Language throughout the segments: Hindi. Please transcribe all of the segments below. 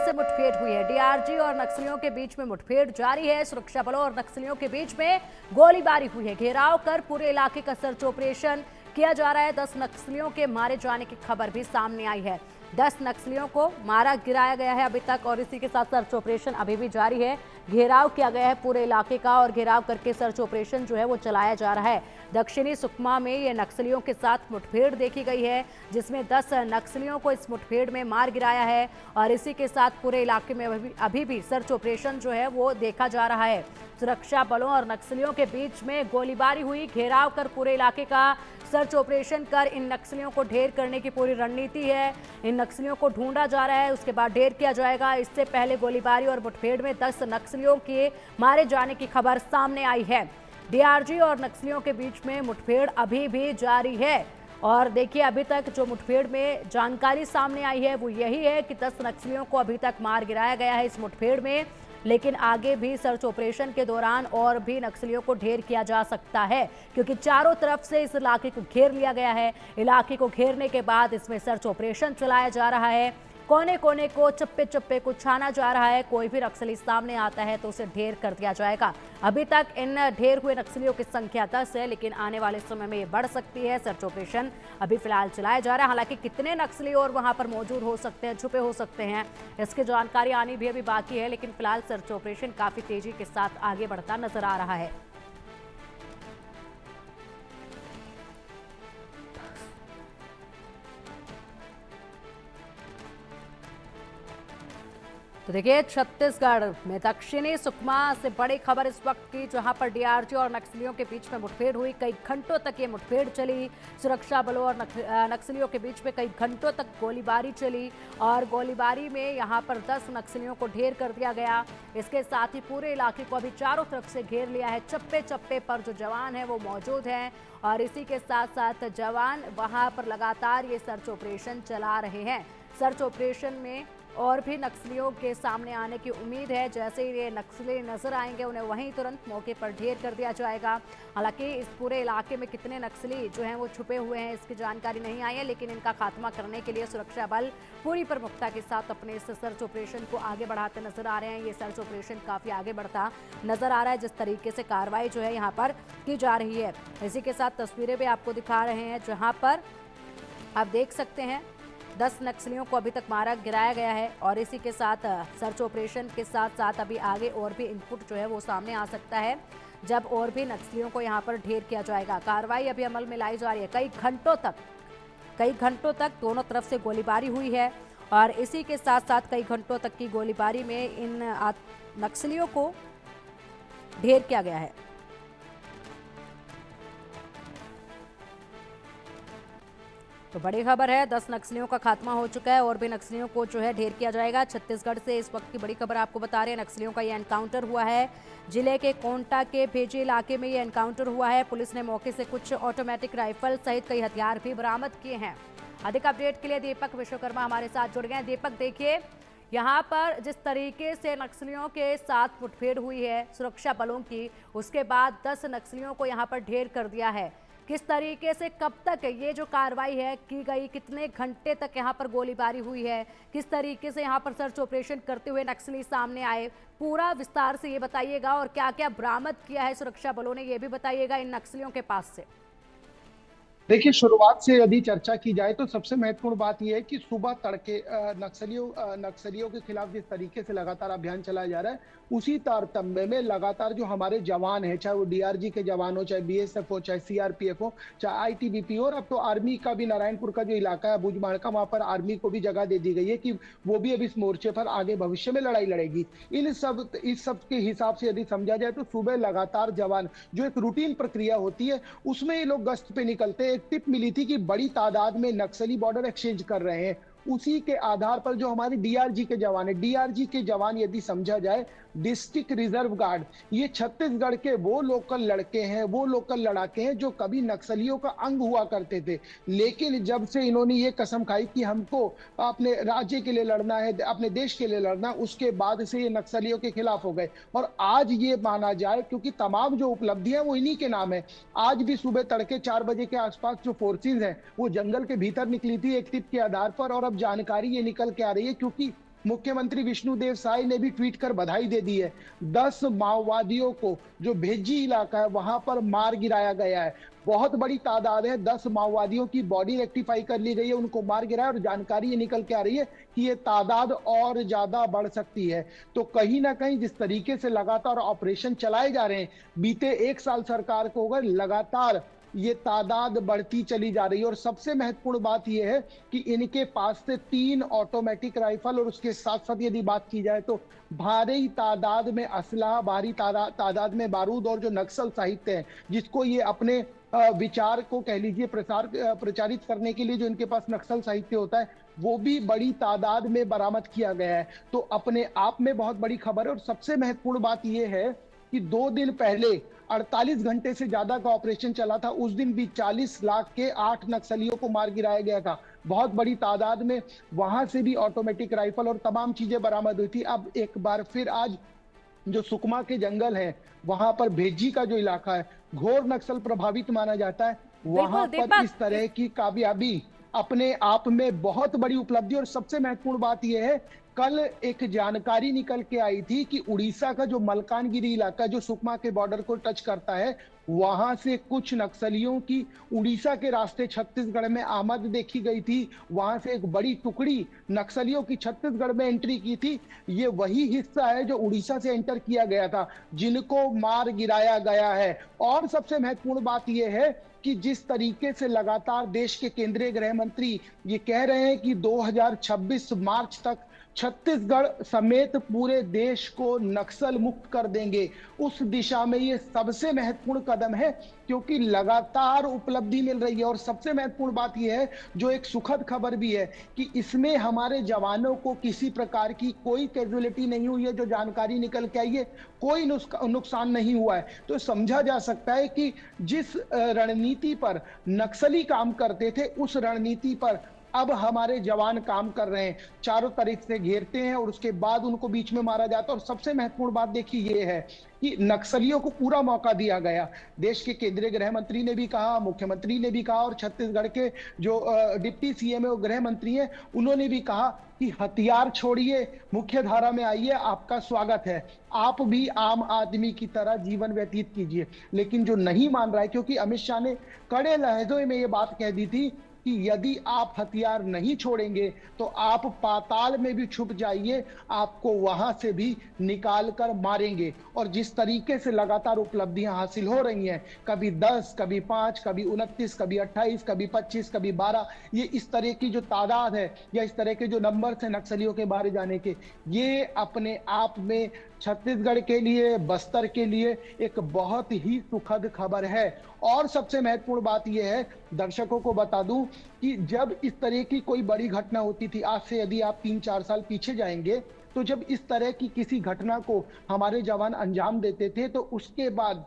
से मुठभेड़ हुई है। डीआरजी और नक्सलियों के बीच में मुठभेड़ जारी है। सुरक्षा बलों और नक्सलियों के बीच में गोलीबारी हुई है। घेराव कर पूरे इलाके का सर्च ऑपरेशन किया जा रहा है। 10 नक्सलियों के मारे जाने की खबर भी सामने आई है। 10 नक्सलियों को मारा गिराया गया है अभी तक, और इसी के साथ सर्च ऑपरेशन अभी भी जारी है। घेराव किया गया है पूरे इलाके का और घेराव करके सर्च ऑपरेशन जो है वो चलाया जा रहा है। दक्षिणी सुकमा में ये नक्सलियों के साथ मुठभेड़ देखी गई है, जिसमें 10 नक्सलियों को इस मुठभेड़ में मार गिराया है, और इसी के साथ पूरे इलाके में अभी भी सर्च ऑपरेशन जो है वो देखा जा रहा है। सुरक्षा बलों और नक्सलियों के बीच में गोलीबारी हुई। घेराव कर पूरे इलाके का सर्च ऑपरेशन कर इन नक्सलियों को ढेर करने की पूरी रणनीति है। इन नक्सलियों को ढूंढा जा रहा है, उसके बाद ढेर किया जाएगा। इससे पहले गोलीबारी और मुठभेड़ में 10 नक्सलियों के मारे जाने की खबर सामने आई है। डीआरजी और नक्सलियों के बीच में मुठभेड़ अभी भी जारी है, और देखिए अभी तक जो मुठभेड़ में जानकारी सामने आई है वो यही है कि 10 नक्सलियों को अभी तक मार गिराया गया है इस मुठभेड़ में, लेकिन आगे भी सर्च ऑपरेशन के दौरान और भी नक्सलियों को ढेर किया जा सकता है, क्योंकि चारों तरफ से इस इलाके को घेर लिया गया है। इलाके को घेरने के बाद इसमें सर्च ऑपरेशन चलाया जा रहा है। कोने कोने को, चप्पे चप्पे को छाना जा रहा है। कोई भी नक्सली सामने आता है तो उसे ढेर कर दिया जाएगा। अभी तक इन ढेर हुए नक्सलियों की संख्या 10 है, लेकिन आने वाले समय में ये बढ़ सकती है। सर्च ऑपरेशन अभी फिलहाल चलाया जा रहा है। हालांकि कितने नक्सली और वहां पर मौजूद हो सकते हैं, छुपे हो सकते हैं, इसकी जानकारी आनी भी अभी बाकी है, लेकिन फिलहाल सर्च ऑपरेशन काफी तेजी के साथ आगे बढ़ता नजर आ रहा है। तो देखिए, छत्तीसगढ़ में दक्षिणी सुकमा से बड़ी खबर इस वक्त की, जहां पर डीआरजी और नक्सलियों के बीच में मुठभेड़ हुई। कई घंटों तक ये मुठभेड़ चली। सुरक्षा बलों और नक्सलियों के बीच में कई घंटों तक गोलीबारी चली, और गोलीबारी में यहां पर 10 नक्सलियों को ढेर कर दिया गया। इसके साथ ही पूरे इलाके को अभी चारों तरफ से घेर लिया है। चप्पे चप्पे पर जो जवान है वो मौजूद हैं, और इसी के साथ साथ जवान वहां पर लगातार ये सर्च ऑपरेशन चला रहे हैं। सर्च ऑपरेशन में और भी नक्सलियों के सामने आने की उम्मीद है। जैसे ही ये नक्सली नजर आएंगे उन्हें वहीं तुरंत मौके पर ढेर कर दिया जाएगा। हालांकि इस पूरे इलाके में कितने नक्सली जो हैं वो छुपे हुए हैं इसकी जानकारी नहीं आई है, लेकिन इनका खात्मा करने के लिए सुरक्षा बल पूरी प्रमुखता के साथ अपने इस सर्च ऑपरेशन को आगे बढ़ाते नजर आ रहे हैं। ये सर्च ऑपरेशन काफी आगे बढ़ता नजर आ रहा है, जिस तरीके से कार्रवाई जो है यहाँ पर की जा रही है। इसी के साथ तस्वीरें भी आपको दिखा रहे हैं, जहाँ पर आप देख सकते हैं 10 नक्सलियों को अभी तक मारा गिराया गया है, और इसी के साथ सर्च ऑपरेशन के साथ साथ अभी आगे और भी इनपुट जो है वो सामने आ सकता है, जब और भी नक्सलियों को यहाँ पर ढेर किया जाएगा। कार्रवाई अभी अमल में लाई जा रही है। कई घंटों तक दोनों तरफ से गोलीबारी हुई है, और इसी के साथ साथ कई घंटों तक की गोलीबारी में इन नक्सलियों को ढेर किया गया है। तो बड़ी खबर है, 10 नक्सलियों का खात्मा हो चुका है, और भी नक्सलियों को जो है ढेर किया जाएगा। छत्तीसगढ़ से इस वक्त की बड़ी खबर आपको बता रहे हैं। नक्सलियों का ये एनकाउंटर हुआ है। जिले के कोंटा के भेजी इलाके में ये एनकाउंटर हुआ है। पुलिस ने मौके से कुछ ऑटोमेटिक राइफल सहित कई हथियार भी बरामद किए हैं। अधिक अपडेट के लिए दीपक विश्वकर्मा हमारे साथ जुड़ गए हैं। दीपक, देखिए यहाँ पर जिस तरीके से नक्सलियों के साथ मुठभेड़ हुई है सुरक्षा बलों की, उसके बाद 10 नक्सलियों को यहाँ पर ढेर कर दिया है। किस तरीके से, कब तक ये जो कार्रवाई है की गई, कितने घंटे तक यहाँ पर गोलीबारी हुई है, किस तरीके से यहाँ पर सर्च ऑपरेशन करते हुए नक्सली सामने आए, पूरा विस्तार से ये बताइएगा। और क्या क्या बरामद किया है सुरक्षा बलों ने, ये भी बताइएगा इन नक्सलियों के पास से। देखिए, शुरुआत से यदि चर्चा की जाए तो सबसे महत्वपूर्ण बात यह है कि सुबह तड़के नक्सलियों के खिलाफ जिस तरीके से लगातार अभियान चलाया जा रहा है, उसी तारतम्य में लगातार जो हमारे जवान हैं, चाहे वो डीआरजी के जवान हो, चाहे बीएसएफ हो, चाहे सीआरपीएफ हो, चाहे आईटीबीपी हो, और अब तो आर्मी का भी नारायणपुर का जो इलाका है बुजमाड़का, वहां पर आर्मी को भी जगह दे दी गई है कि वो भी अब इस मोर्चे पर आगे भविष्य में लड़ाई लड़ेगी। इस सब के हिसाब से यदि समझा जाए तो सुबह लगातार जवान, जो एक रूटीन प्रक्रिया होती है, उसमें ये लोग गश्त पे निकलते हैं। एक टिप मिली थी कि बड़ी तादाद में नक्सली बॉर्डर एक्सचेंज कर रहे हैं। उसी के आधार पर जो हमारे डीआरजी के जवान है, डीआरजी के जवान यदि समझा जाए डिस्ट्रिक्ट रिजर्व गार्ड, ये छत्तीसगढ़ के वो लोकल लड़के हैं, वो लोकल लड़ाके हैं जो कभी नक्सलियों का अंग हुआ करते थे, लेकिन जब से इन्होंने ये कसम खाई कि हमको अपने राज्य के लिए लड़ना है, अपने देश के लिए लड़ना, उसके बाद से ये नक्सलियों के खिलाफ हो गए। और आज ये माना जाए, क्योंकि तमाम जो उपलब्धियां वो इन्हीं के नाम है, आज भी सुबह तड़के 4 बजे के आसपास जो फोर्सेज हैं वो जंगल के भीतर निकली थी एक टिप के आधार पर, और अब जानकारी ये निकल के आ रही है, क्योंकि मुख्यमंत्री विष्णुदेव साय ने भी ट्वीट कर बधाई दे दी है। 10 माओवादियों को जो भेज्जी इलाका है वहां पर मार गिराया गया है। बहुत बड़ी तादाद है, 10 माओवादियों की बॉडी रेक्टिफाई कर ली गई है, उनको मार गिराया, और जानकारी ये निकल के आ रही है कि ये तादाद और ज्यादा बढ़ सकती है। तो कहीं ना कहीं जिस तरीके से लगातार ऑपरेशन चलाए जा रहे हैं, बीते 1 साल सरकार को होगा, लगातार ये तादाद बढ़ती चली जा रही है। और सबसे महत्वपूर्ण बात यह है कि इनके पास से 3 ऑटोमेटिक राइफल, और उसके साथ साथ यदि बात की जाए तो भारी तादाद में असला, भारी तादाद में बारूद, और जो नक्सल साहित्य है जिसको ये अपने विचार को कह लीजिए प्रचारित करने के लिए जो इनके पास नक्सल साहित्य होता है, वो भी बड़ी तादाद में बरामद किया गया है। तो अपने आप में बहुत बड़ी खबर है। और सबसे महत्वपूर्ण बात यह है कि 2 दिन पहले 48 घंटे से ज्यादा का ऑपरेशन चला था, उस दिन भी 40 लाख के 8 नक्सलियों को मार गिराया गया था। बहुत बड़ी तादाद में वहां से भी ऑटोमेटिक राइफल और तमाम चीजें बरामद हुई थी। अब एक बार फिर आज जो सुकमा के जंगल है, वहां पर भेज्जी का जो इलाका है घोर नक्सल प्रभावित माना जाता है, वहां पर इस तरह की कामयाबी अपने आप में बहुत बड़ी उपलब्धि। और सबसे महत्वपूर्ण बात यह है, कल एक जानकारी निकल के आई थी कि उड़ीसा का जो मलकानगिरी इलाका जो सुकमा के बॉर्डर को टच करता है, वहां से कुछ नक्सलियों की उड़ीसा के रास्ते छत्तीसगढ़ में आमद देखी गई थी। वहां से एक बड़ी टुकड़ी नक्सलियों की छत्तीसगढ़ में एंट्री की थी। ये वही हिस्सा है जो उड़ीसा से एंटर किया गया था, जिनको मार गिराया गया है। और सबसे महत्वपूर्ण बात यह है कि जिस तरीके से लगातार देश के केंद्रीय गृह मंत्री ये कह रहे हैं कि 2026 मार्च तक छत्तीसगढ़ समेत पूरे देश को नक्सल मुक्त कर देंगे, उस दिशा में ये सबसे महत्वपूर्ण कदम है, क्योंकि लगातार उपलब्धि मिल रही है। और सबसे महत्वपूर्ण बात यह है, जो एक सुखद खबर भी है, कि इसमें हमारे जवानों को किसी प्रकार की कोई कैजुअलिटी नहीं हुई है। जो जानकारी निकल के आई है, कोई नुकसान नहीं हुआ है। तो समझा जा सकता है कि जिस रणनीति पर नक्सली काम करते थे, उस रणनीति पर अब हमारे जवान काम कर रहे हैं। चारों तरफ से घेरते हैं और उसके बाद उनको बीच में मारा जाता है। और सबसे महत्वपूर्ण बात देखिए ये है कि नक्सलियों को पूरा मौका दिया गया। देश के केंद्रीय गृह मंत्री ने भी कहा, मुख्यमंत्री ने भी कहा, और छत्तीसगढ़ के जो डिप्टी सीएम है, वो गृह मंत्री हैं, उन्होंने भी कहा कि हथियार छोड़िए, मुख्य धारा में आइए, आपका स्वागत है, आप भी आम आदमी की तरह जीवन व्यतीत कीजिए। लेकिन जो नहीं मान रहा है, क्योंकि अमित शाह ने कड़े लहजों में ये बात कह दी थी कि यदि आप हथियार नहीं छोड़ेंगे तो आप पाताल में भी छुप जाइए, आपको वहां से भी निकाल कर मारेंगे। और जिस तरीके से लगातार उपलब्धियां हासिल हो रही हैं, कभी 10, कभी 5, कभी 29, कभी 28, कभी 25, कभी 12, ये इस तरह की जो तादाद है या इस तरह के जो नंबर थे नक्सलियों के बारे जाने के, ये अपने आप में छत्तीसगढ़ के लिए, बस्तर के लिए एक बहुत ही सुखद खबर है। और सबसे महत्वपूर्ण बात यह है, दर्शकों को बता दूं कि जब इस तरह की कोई बड़ी घटना होती थी, आज से यदि आप 3-4 साल पीछे जाएंगे, तो जब इस तरह की किसी घटना को हमारे जवान अंजाम देते थे, तो उसके बाद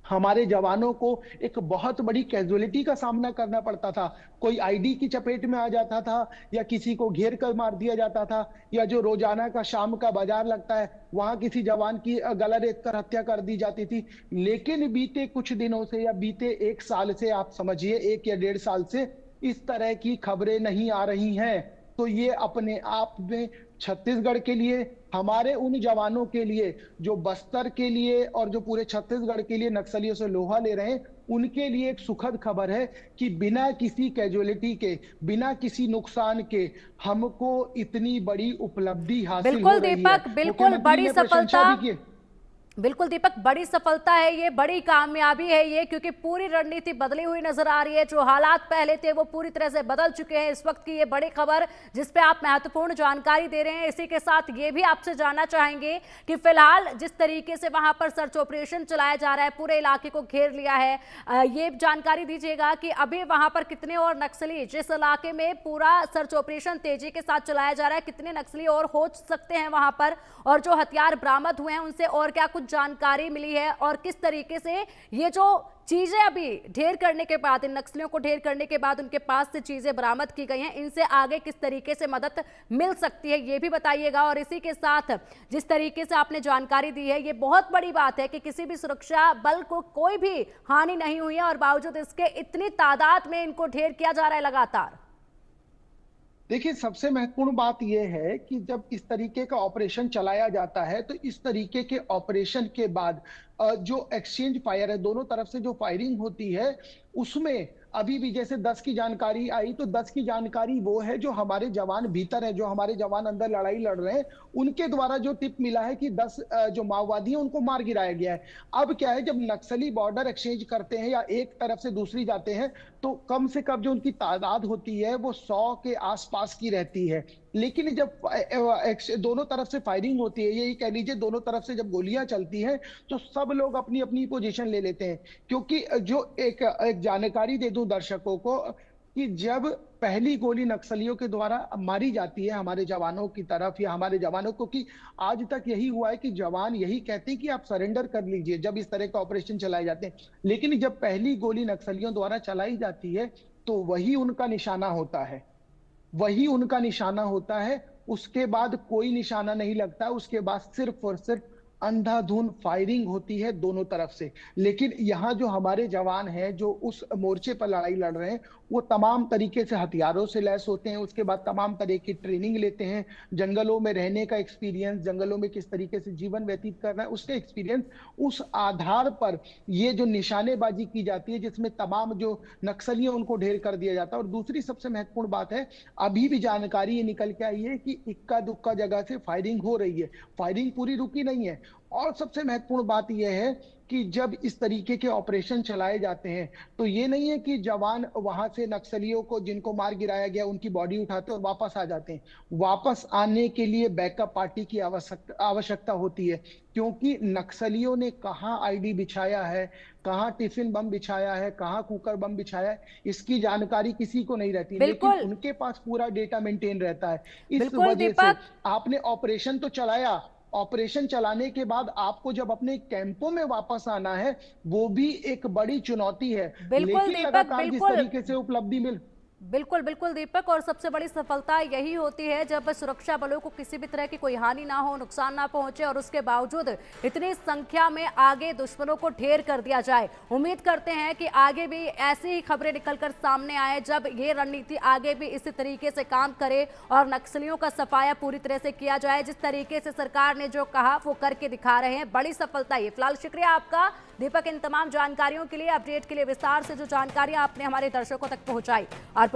हमारे जवानों को एक बहुत बड़ी कैजुअलिटी का सामना करना पड़ता था। कोई आईडी की चपेट में आ जाता था, या किसी को घेर कर मार दिया जाता था, या जो रोजाना का शाम का बाजार लगता है, वहां किसी जवान की गला रेत कर हत्या कर दी जाती थी। लेकिन बीते कुछ दिनों से, या बीते 1 साल से, आप समझिए 1 या 1.5 साल से, इस तरह की खबरें नहीं आ रही हैं। तो ये अपने आप में छत्तीसगढ़ के लिए, हमारे उन जवानों के लिए जो बस्तर के लिए और जो पूरे छत्तीसगढ़ के लिए नक्सलियों से लोहा ले रहे हैं, उनके लिए एक सुखद खबर है कि बिना किसी कैजुअलिटी के, बिना किसी नुकसान के हमको इतनी बड़ी उपलब्धि हासिल हो रही है। दीपक, बिल्कुल बड़ी सफलता। बिल्कुल दीपक, बड़ी सफलता है ये, बड़ी कामयाबी है ये, क्योंकि पूरी रणनीति बदली हुई नजर आ रही है। जो हालात पहले थे वो पूरी तरह से बदल चुके हैं। इस वक्त की ये बड़ी खबर जिस पे आप महत्वपूर्ण जानकारी दे रहे हैं, इसी के साथ ये भी आपसे जानना चाहेंगे कि फिलहाल जिस तरीके से वहां पर सर्च ऑपरेशन चलाया जा रहा है, पूरे इलाके को घेर लिया है, ये जानकारी दीजिएगा कि अभी वहां पर कितने और नक्सली, जिस इलाके में पूरा सर्च ऑपरेशन तेजी के साथ चलाया जा रहा है, कितने नक्सली और हो सकते हैं वहां पर, और जो हथियार बरामद हुए हैं उनसे और क्या जानकारी मिली है, और किस तरीके से ये जो चीजें अभी ढेर करने के बाद, इन नक्सलियों को ढेर करने के बाद उनके पास से चीजें बरामद की गई हैं, इनसे आगे किस तरीके से मदद मिल सकती है, ये भी बताइएगा। और इसी के साथ जिस तरीके से आपने जानकारी दी है, ये बहुत बड़ी बात है कि किसी भी सुरक्षा बल को कोई भी हानि नहीं हुई है, और बावजूद इसके इतनी तादाद में इनको ढेर किया जा रहा है लगातार। देखिए, सबसे महत्वपूर्ण बात ये है कि जब इस तरीके का ऑपरेशन चलाया जाता है, तो इस तरीके के ऑपरेशन के बाद जो एक्सचेंज फायर है, दोनों तरफ से जो फायरिंग होती है, उसमें अभी भी जैसे 10 की जानकारी आई, तो 10 की जानकारी वो है जो हमारे जवान भीतर हैं, जो हमारे जवान अंदर लड़ाई लड़ रहे हैं, उनके द्वारा जो टिप मिला है कि 10 जो माओवादी हैं, उनको मार गिराया गया है। अब क्या है, जब नक्सली बॉर्डर एक्सचेंज करते हैं या एक तरफ से दूसरी जाते हैं, तो कम से कम जो उनकी तादाद होती है वो 100 के आसपास की रहती है। लेकिन जब दोनों तरफ से फायरिंग होती है, यही कह लीजिए दोनों तरफ से जब गोलियां चलती हैं, तो सब लोग अपनी अपनी पोजीशन ले लेते हैं। क्योंकि जो एक जानकारी दे दूं दर्शकों को कि जब पहली गोली नक्सलियों के द्वारा मारी जाती है हमारे जवानों की तरफ या हमारे जवानों को, कि आज तक यही हुआ है कि जवान यही कहते हैं कि आप सरेंडर कर लीजिए जब इस तरह का ऑपरेशन चलाए जाते हैं। लेकिन जब पहली गोली नक्सलियों द्वारा चलाई जाती है, तो वही उनका निशाना होता है, वही उनका निशाना होता है। उसके बाद कोई निशाना नहीं लगता, उसके बाद सिर्फ और सिर्फ अंधाधुंध फायरिंग होती है दोनों तरफ से। लेकिन यहाँ जो हमारे जवान हैं, जो उस मोर्चे पर लड़ाई लड़ रहे हैं, वो तमाम तरीके से हथियारों से लैस होते हैं, उसके बाद तमाम तरह की ट्रेनिंग लेते हैं, जंगलों में रहने का एक्सपीरियंस, जंगलों में किस तरीके से जीवन व्यतीत करना है उसका एक्सपीरियंस, उस आधार पर ये जो निशानेबाजी की जाती है, जिसमें तमाम जो नक्सलियों उनको ढेर कर दिया जाता है। और दूसरी सबसे महत्वपूर्ण बात है, अभी भी जानकारी ये निकल के आई है कि इक्का दुक्का जगह से फायरिंग हो रही है, फायरिंग पूरी रुकी नहीं है। और सबसे महत्वपूर्ण बात यह है कि जब इस तरीके के ऑपरेशन चलाए जाते हैं, तो ये नहीं है कि जवान वहां से नक्सलियों को जिनको मार गिराया गया उनकी बॉडी उठाते और वापस आ जाते हैं। वापस आने के लिए बैकअप पार्टी की आवश्यकता होती है, क्योंकि नक्सलियों ने कहाँ आईडी बिछाया है, कहाँ टिफिन बम बिछाया है, कहाँ कुकर बम बिछाया है, इसकी जानकारी किसी को नहीं रहती। लेकिन बिल्कुल उनके पास पूरा डेटा मेंटेन रहता है। इस बिल्कुल वजह से दीपक। आपने ऑपरेशन तो चलाया, ऑपरेशन चलाने के बाद आपको जब अपने कैंपों में वापस आना है, वो भी एक बड़ी चुनौती है। बिल्कुल लेकिन दीपक, लगातार जिस बिल्कुल तरीके से उपलब्धि मिल बिल्कुल बिल्कुल दीपक, और सबसे बड़ी सफलता यही होती है जब सुरक्षा बलों को किसी भी तरह की कोई हानि ना हो, नुकसान ना पहुंचे, और उसके बावजूद इतनी संख्या में आगे दुश्मनों को ढेर कर दिया जाए। उम्मीद करते हैं कि आगे भी ऐसी ही खबरें निकलकर सामने आए, जब ये रणनीति आगे भी इसी तरीके से काम करे और नक्सलियों का सफाया पूरी तरह से किया जाए। जिस तरीके से सरकार ने जो कहा वो करके दिखा रहे हैं, बड़ी सफलता ये। फिलहाल शुक्रिया आपका दीपक इन तमाम जानकारियों के लिए, अपडेट के लिए, विस्तार से जो जानकारियां आपने हमारे दर्शकों तक पहुंचाई। और